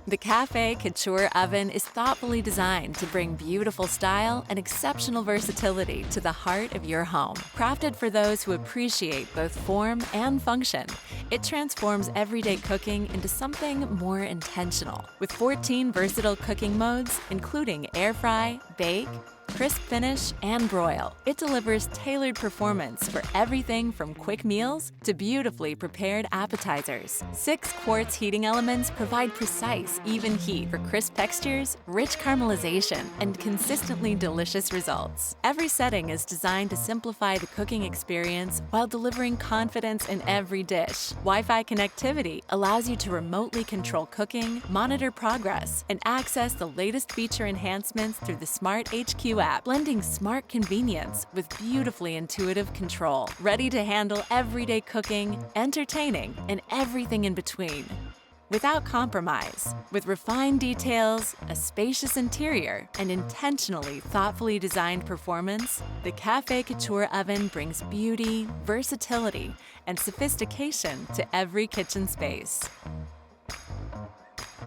The CAFÉ Couture oven is thoughtfully designed to bring beautiful style and exceptional versatility to the heart of your home. Crafted for those who appreciate both form and function, it transforms everyday cooking into something more intentional. With 14 versatile cooking modes, including air fry, bake, crisp finish, and broil, it delivers tailored performance for everything from quick meals to beautifully prepared appetizers. 6 quartz heating elements provide precise, even heat for crisp textures, rich caramelization, and consistently delicious results. Every setting is designed to simplify the cooking experience while delivering confidence in every dish. Wi-Fi connectivity allows you to remotely control cooking, monitor progress, and access the latest feature enhancements through the Smart HQ app, blending smart convenience with beautifully intuitive control. Ready to handle everyday cooking, entertaining, and everything in between. Without compromise, with refined details, a spacious interior, and intentionally thoughtfully designed performance, the CAFÉ Couture oven brings beauty, versatility, and sophistication to every kitchen space.